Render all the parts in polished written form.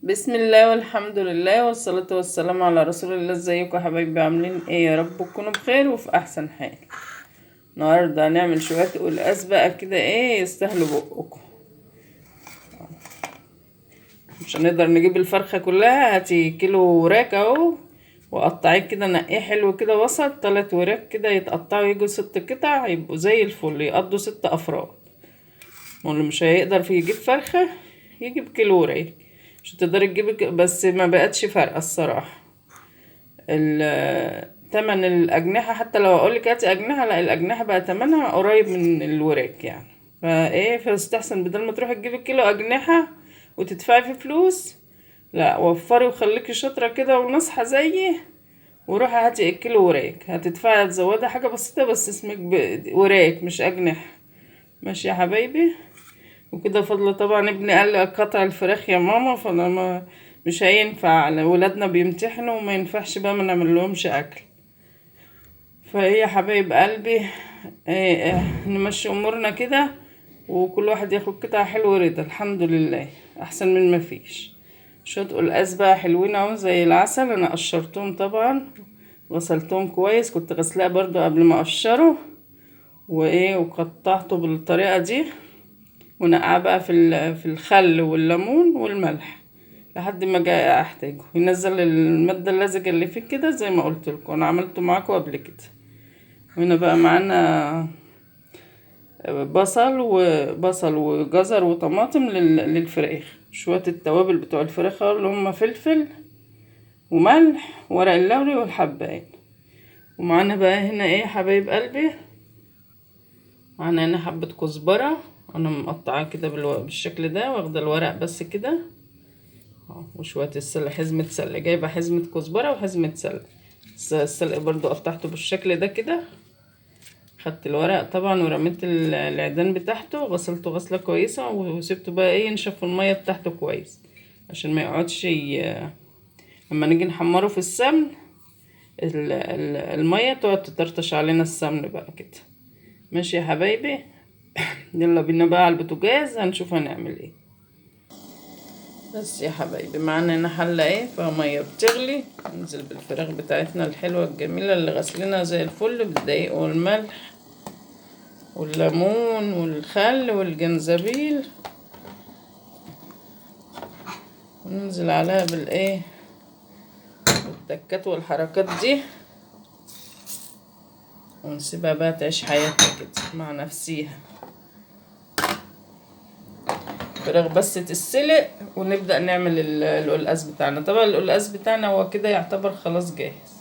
بسم الله والحمد لله والصلاة والسلام على رسول الله. ازيكم يا حبايبي؟ عاملين ايه؟ يا رب تكونوا بخير وفي احسن حال. النهارده هنعمل شوية قلقاس بقى كده، ايه يستاهلوا بقكم. مش هنقدر نجيب الفرخة كلها، هاتي كيلو وراك اهو وقطعيه كده، نقيه حلو كده وسط، 3 وراك كده يتقطعوا يجوا 6 قطع، يبقوا زي الفل، يقضوا 6 افراد. واللي مش هيقدر في يجيب فرخة يجيب كيلو وراك. مش هتقدري تجيبي بس ما بقتش فارقة الصراحة. تمن الأجنحة، حتى لو أقولك هاتي أجنحة، لا الأجنحة بقى تمنها قريب من الوراك يعني. فايه، فاستحسن بدل ما تروحي تجيبي كيلو أجنحة وتدفعي في فلوس، لا وفري وخليكي شاطرة كده ونصحى زيي، وروحي هاتي الكيلو وراك. هتدفعي تزودي حاجة بسيطة بس اسمك وراك مش أجنحة. ماشي يا حبايبي. وكده فضل طبعا ابني قال لي قطع الفراخ يا ماما، فانا ما مش هينفع، ولادنا بيمتحنوا وما ينفعش بقى ما نعمل لهمش اكل. فايه يا حبايب قلبي، نمشي امورنا كده، وكل واحد ياخد قطعة حلوة رضا، الحمد لله احسن من ما فيش. شوية قلقاس بقى حلوين اهو زي العسل. انا قشرتهم طبعا، غسلتهم كويس، كنت غسلاه برضو قبل ما اقشره، وايه وقطعته بالطريقة دي، ونقع بقى في الخل والليمون والملح لحد ما جاي احتاجه، ينزل المادة اللزجة اللي فيه كده زي ما قلت لكم، انا عملته معاكم قبل كده. وهنا بقى معانا بصل وجزر وطماطم للفراخ. شوية التوابل بتوع الفراخ اللي هم فلفل وملح ورق اللوري والحباية. ومعانا بقى هنا ايه يا حبايب قلبي، معانا هنا حبة كزبرة، انا مقطعاه كده بالشكل ده، واخده الورق بس كده. وشوية السلق، حزمة سلق، جايبة حزمة كزبرة وحزمة سلق. السلق برضو قطعته بالشكل ده كده. خدت الورق طبعا ورميت العيدان بتاعته، غسلته غسلة كويسة، وسبته بقى ايه ينشف في المية بتاعته كويس، عشان ما يقعدش لما نيجي نحمره في السمن المية تقعد تطرطش علينا السمن بقى كده. ماشي يا حبايبي. يلا بينا بقى على البوتاجاز هنشوف هنعمل ايه. بس يا حبايبي معانا هنا حلة ايه فيها مية بتغلي، ننزل بالفراخ بتاعتنا الحلوة الجميلة اللي غسلينها زي الفل بالدقيق والملح والليمون والخل والجنزبيل، وننزل عليها بالايه بالتكات والحركات دي، ونسيبها بقى تعيش حياتها كده مع نفسيها. الفراخ بس تتسلق ونبدأ نعمل القلقاس بتاعنا. طبعا القلقاس بتاعنا هو كده يعتبر خلاص جاهز،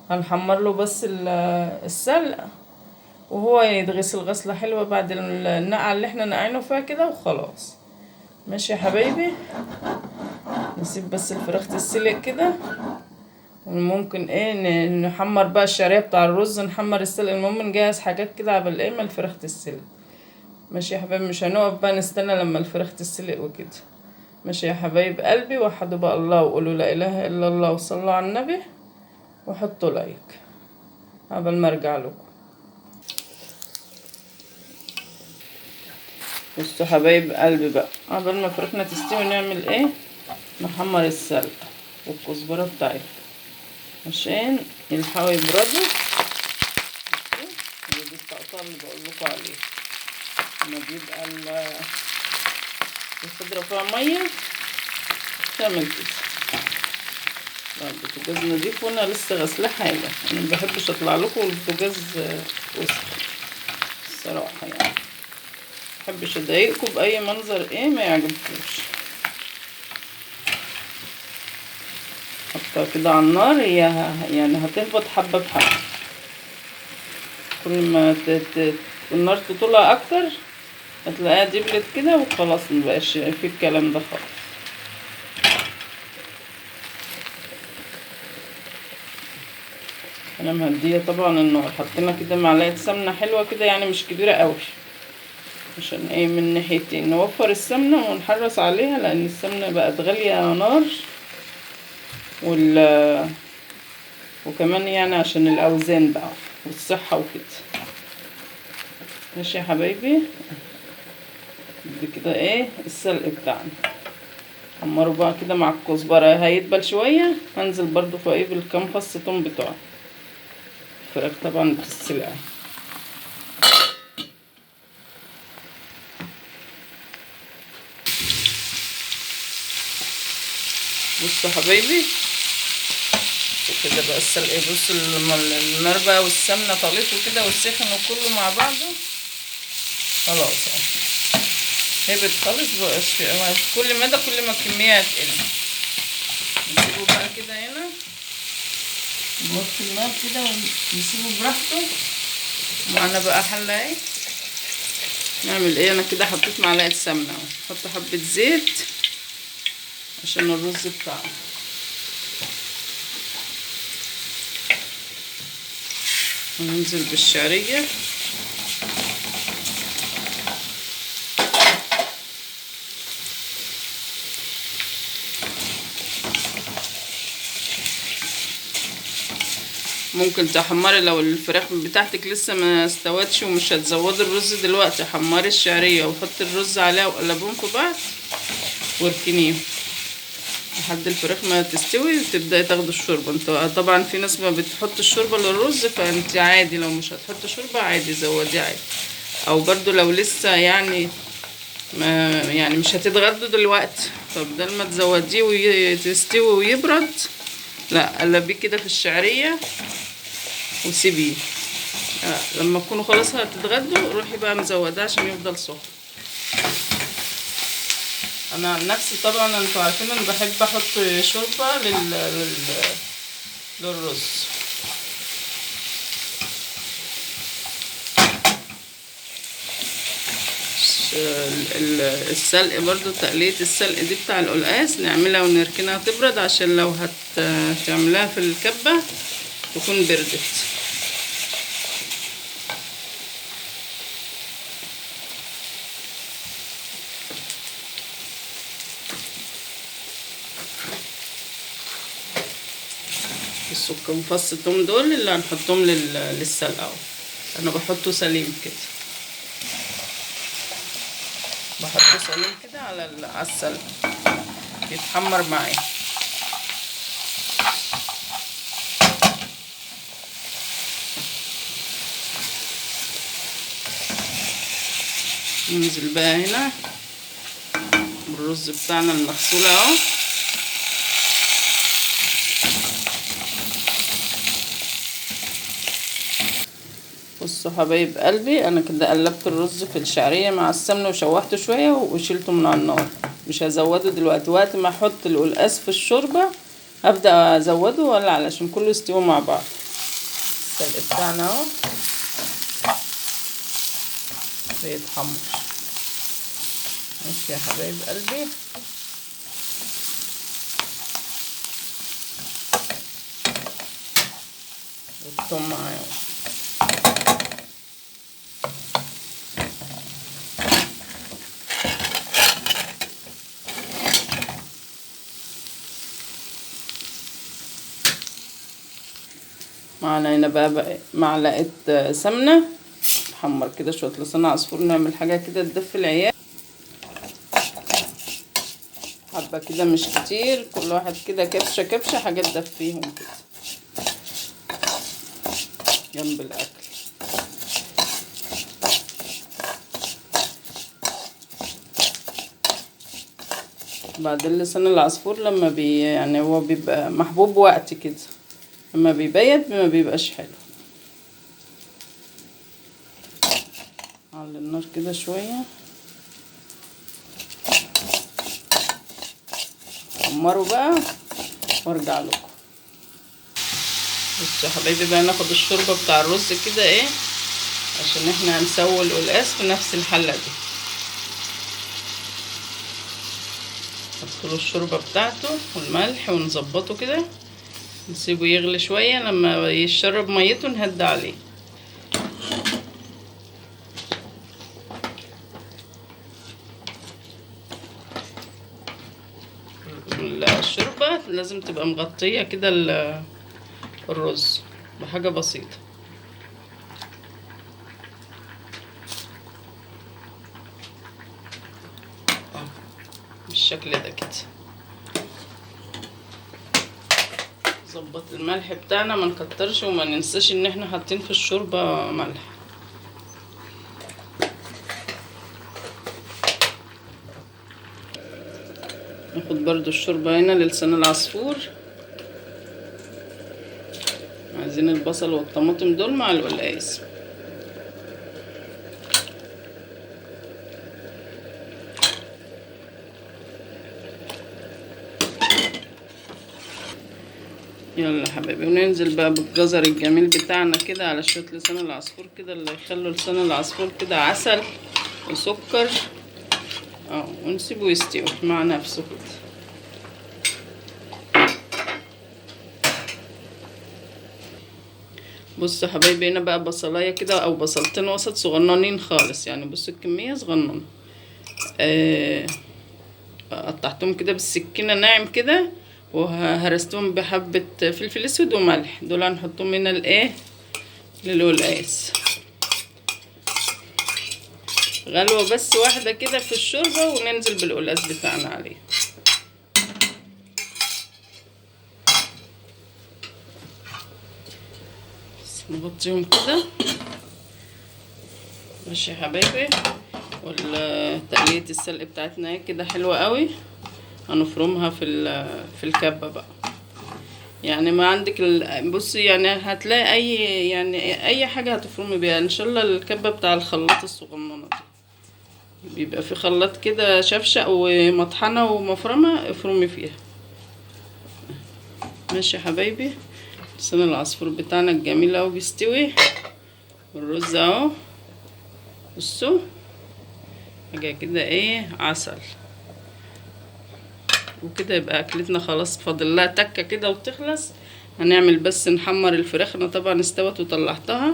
هنحمر له بس السلق، وهو يتغسل غسلة حلوة بعد النقعة اللي احنا نقعينه فيها كده وخلاص. ماشي يا حبايبي. نسيب بس الفراخ تتسلق كده، وممكن ايه نحمر بقى الشعرية بتاع الرز، نحمر السلق، المهم نجهز حاجات كده قبل ايه ما الفراخ تتسلق. ماشي يا حبايبي، مش هنقف بقى نستنى لما الفراخ تتسلق وكده. ماشي يا حبايب قلبي، وحدوا بقى الله وقولوا لا اله الا الله وصلوا على النبي، وحطوا لايك قبل ما ارجع لكم. بصوا حبايب قلبي بقى، قبل ما فراخنا تستوي نعمل ايه، نحمر السلق والكزبره بتاعتها عشان يلحقوا يبردوا. دي الطقطقه اللي بقول لكم عليها، لما بيبقى الخضره فيها ميه تعمل كده. البوتاجاز نضيف وانا لسه غسله حاجه، انا مبحبش اطلع لكم البوتاجاز وسخ الصراحه يعني، مبحبش اضايقكم باي منظر ايه ما يعجبكوش. حطها كده على النار، هي يعني هتهبط حبه بحبه، كل ما النار تطلع اكتر هتلاقيها دبلت كده وخلاص، مبقاش في الكلام ده خالص. انا مهديه طبعا النار، حطينا كده معلقه سمنه حلوه كده يعني مش كبيره قوي، عشان ايه من ناحيتين نوفر السمنه ونحرص عليها، لان السمنه بقت غاليه نار وكمان يعني عشان الاوزان بقى والصحه وكده. ماشي يا حبايبي. دي كده ايه السلق بتاعنا. حمره بقى كده مع الكزبرة، هيدبل شوية هنزل برضو فوقيه بالكام فص توم بتوعه. الفراخ طبعا بتتسلق. بصوا حبايبي كده بقى السلق. بصوا لما النار بقى والسمنه طلعت وكده والسخن وكله مع بعضه خلاص اهو هبت خالص. بقى كل مدى كل ما الكميه هتقل. نسيبه بقى كده هنا نوطي النار كده ونسيبه براحته. معانا بقى حله اهي. نعمل ايه؟ انا كده حطيت معلقه سمنه اهو. نحط حبه زيت عشان الرز بتاعنا. وننزل بالشعريه. ممكن تحمري لو الفراخ بتاعتك لسه ما استوتش ومش هتزودي الرز دلوقتي، حمري الشعريه وحطي الرز عليها وقلبهم في بعض واركنيهم لحد الفراخ ما تستوي وتبداي تاخدي الشوربه. انت طبعا في ناس ما بتحط الشوربه للرز، فانت عادي لو مش هتحط شوربه عادي زودي عادي. او برضو لو لسه يعني ما يعني مش هتتغدوا دلوقتي، فبدل ما تزوديه وتستوي ويبرد لا قلبيه كده في الشعريه وسيبيه. لما تكونوا خلاص هتتغدوا روحي بقى مزوداه عشان يفضل سخن. انا عن نفسي طبعا انتوا عارفين انا بحب احط شوربه للرز. السلق برضو تقليه السلق دي بتاع القلقاس نعملها ونركنها تبرد عشان لو هتعملها في الكبه تكون بردت. السكر وفص الثوم دول اللي هنحطهم للسلقه اهو. انا بحطه سليم كده، بحطه سليم كده على السلق يتحمر معايا. ننزل بقى هنا بالرز بتاعنا المغسول اهو. بصوا حبايب قلبي انا كده قلبت الرز في الشعريه مع السمنه وشوحته شويه وشيلته من على النار. مش هزوده دلوقتي، وقت ما احط القلقاس في الشوربه هبدا ازوده ولا علشان كله يستوي مع بعض. السلق بتاعنا اهو بيتحمر. ماشي يا حبايب قلبي. والثوم معايا معانا هنا بقى معلقه سمنه نحمر كده شويه لسان عصفور. نعمل حاجه كده تدفي العيال، حبه كده مش كتير، كل واحد كده كبشه كبشه حاجه تدفيهم كده جنب الاكل. بعدين لسان العصفور لما يعني هو بيبقى محبوب وقت كده، لما بيبيت ما بيبقاش حلو. على النار كده شويه حمروا بقى وارجع لكم. بصوا يا حبايبي بقى ناخد الشوربه بتاع الرز كده ايه عشان احنا هنسوي القلقاس في نفس الحله دي. ندخله الشوربه بتاعته والملح ونظبطه كده، نسيبه يغلي شويه. لما يشرب ميته نهدى عليه. الشوربه لازم تبقى مغطيه كده الرز بحاجه بسيطه بالشكل ده كده. نظبط الملح بتاعنا، ما نكترش وما ننساش ان احنا حاطين في الشوربه ملح. ناخد برضو الشوربه هنا للسان العصفور. عايزين البصل والطماطم دول مع القلقاس. يلا يا حبايبي، وننزل بقى بالجزر الجميل بتاعنا كده على شويه لسان العصفور كده، اللي يخلوا لسان العصفور كده عسل وسكر. ونسيبه يستوي مع نفسه كده. بصوا يا حبايبي، هنا بقى بصلايه كده او بصلتين وسط صغننين خالص، يعني بصوا الكميه صغننه. قطعتهم كده بالسكينه ناعم كده، وهرستهم بحبه فلفل اسود وملح. دول هنحطهم هنا للقلقاس. غلوه بس واحده كده في الشوربه، وننزل بالقلقاس بتاعنا عليه. نغطيهم كده. ماشي يا حبايبي. والتقليه السلق بتاعتنا كده حلوه قوي. هنفرمها في الكبه بقى. يعني ما عندك بصي، يعني هتلاقي اي حاجه هتفرمي بيها ان شاء الله. الكبه بتاع الخلاط الصغننه دي بيبقى في خلاط كده شفشق ومطحنه ومفرمه، افرمي فيها. ماشي يا حبايبي. لسان العصفور بتاعنا الجميل اهو بيستوي، والرز اهو. بصوا حاجه كده عسل. وكده يبقى اكلتنا خلاص، فاضل لها تكه كده وتخلص. هنعمل بس نحمر الفراخ. انا طبعا استوت وطلعتها،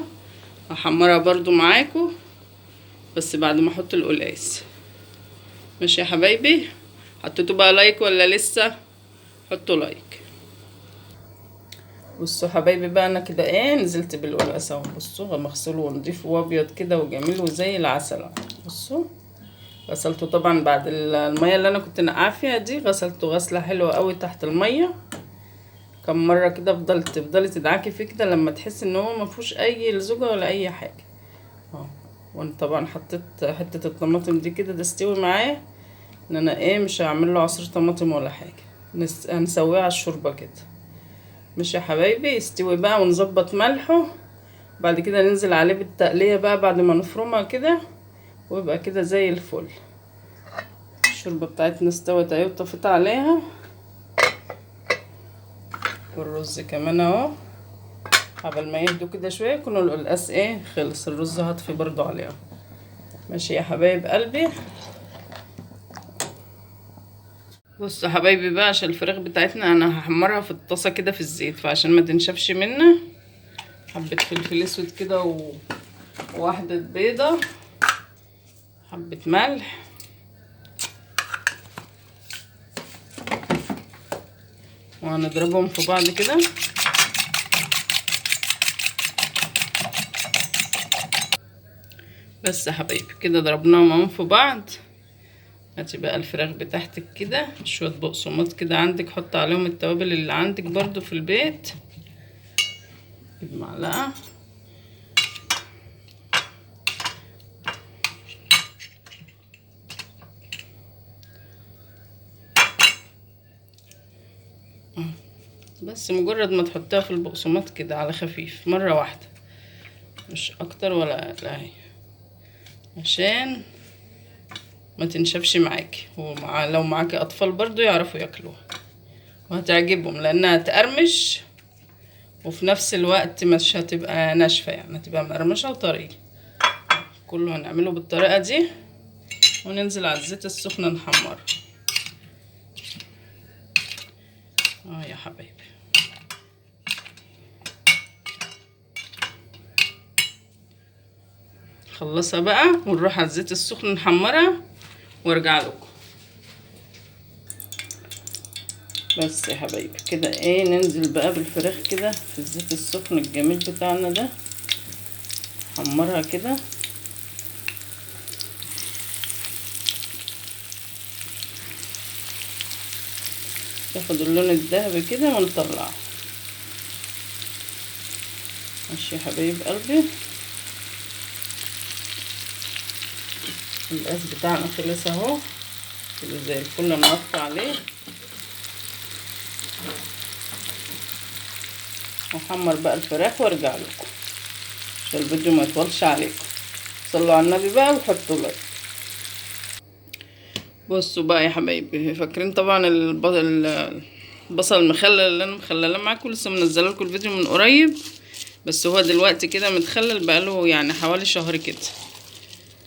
هحمرها برضو معاكم بس بعد ما احط القلقاس. ماشي يا حبايبي. حطيتوا بقى لايك ولا لسه؟ حطوا لايك. بصوا حبايبي بقى، انا كده نزلت بالقلقاس اهو. بصوا مغسول ونضيف وابيض كده وجميل وزي العسل. بصوا غسلته طبعا بعد الميه اللي انا كنت نقعه فيها دي، غسلته غسله حلوه قوي تحت الميه كم مره كده. تفضلي تدعكي فيه كده لما تحس ان هو ما فيهوش اي لزوجه ولا اي حاجه اهو. وانا طبعا حطيت حته الطماطم دي كده تستوي معاه، ان انا مش هعمل له عصير طماطم ولا حاجه. هنسويه على الشوربه كده. مش يا حبايبي يستوي بقى ونظبط ملحه. بعد كده ننزل عليه بالتقليه بقى بعد ما نفرمها كده، ويبقى كده زي الفل. الشوربه بتاعتنا استوت اهي وطفيت عليها، والرز كمان اهو. قبل ما يهدوا كده شويه يكونوا القلقاس خلص. الرز هطفي برضو عليه. ماشي يا حبايب قلبي. بصوا يا حبايبي بقى، عشان الفراخ بتاعتنا انا هحمرها في الطاسه كده في الزيت، فعشان ما تنشفش منا حبه فلفل اسود كده وواحده بيضه، حبه ملح، وهنضربهم في بعض كده. بس يا حبايبي كده ضربناهم اهو في بعض. هاتي بقى الفراخ بتاعتك كده، شويه بقسماط كده عندك، حط عليهم التوابل اللي عندك برضو في البيت. معلقه بس، مجرد ما تحطها في البقسماط كده على خفيف مره واحده، مش اكتر ولا اقل، عشان ما تنشفش معاكي. لو معاكي اطفال برضو يعرفوا ياكلوها وهتعجبهم، لانها تقرمش وفي نفس الوقت مش هتبقى ناشفه، يعني هتبقى مقرمشه وطريه. كله هنعمله بالطريقه دي، وننزل على الزيت السخن نحمره يا حبايبي. خلصها بقى ونروح على الزيت السخن نحمرها وارجع لكم. بس يا حبايبي كده ننزل بقى بالفراخ كده في الزيت السخن الجميل بتاعنا ده، نحمرها كده. تاخد اللون الذهبي كده ونطلعه. ماشي يا حبايب قلبي، القاس بتاعنا خلص اهو كده زي الفل. نغطي عليه واحمر بقى الفراخ وارجع لكم عشان الفيديو ما يطولش عليكم. صلوا على النبي بقى وحطوا لايك. بصوا بقى يا حبايبي، فاكرين طبعا البصل المخلل اللي انا مخلله معاكم، لسه منزله لكم الفيديو من قريب، بس هو دلوقتي كده متخلل بقاله يعني حوالي شهر كده.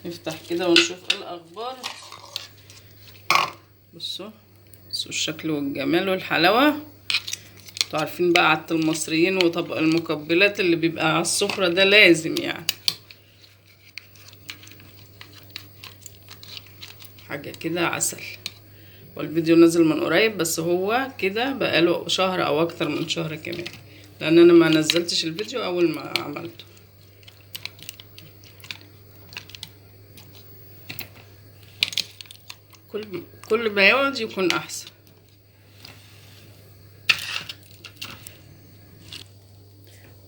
نفتح كده ونشوف ايه الاخبار. بصوا الشكل والجمال والحلاوه. انتوا عارفين بقى عادة المصريين وطبق المقبلات اللي بيبقى على السفرة ده لازم يعني حاجة كده عسل. والفيديو نزل من قريب، بس هو كده بقاله شهر او اكتر من شهر كمان، لان انا ما نزلتش الفيديو اول ما عملته. كل ما يقعد يكون احسن.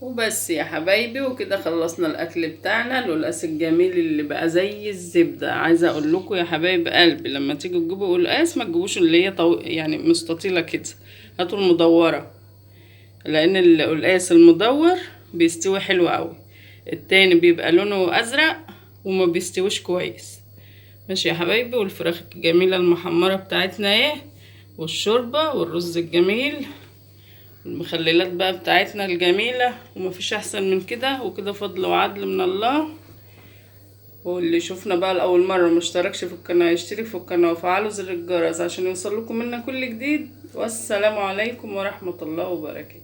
وبس يا حبايبي، وكده خلصنا الاكل بتاعنا القلقاس الجميل اللي بقى زي الزبده. عايزه اقول لكم يا حبايب قلبي، لما تيجوا تجيبوا قلقاس ما تجيبوش اللي هي يعني مستطيله كده، هاتوا المدوره، لان القلقاس المدور بيستوي حلو قوي، التاني بيبقى لونه ازرق وما بيستويش كويس. ماشي يا حبايبي، والفراخ الجميله المحمره بتاعتنا اهي، والشوربه والرز الجميل، المخللات بقى بتاعتنا الجميلة، ومفيش احسن من كده. وكده فضل وعدل من الله. واللي شوفنا بقى لأول مرة مشتركش في القناة يشترك في القناة وفعلوا زر الجرس عشان يوصل لكم منا كل جديد. والسلام عليكم ورحمة الله وبركاته.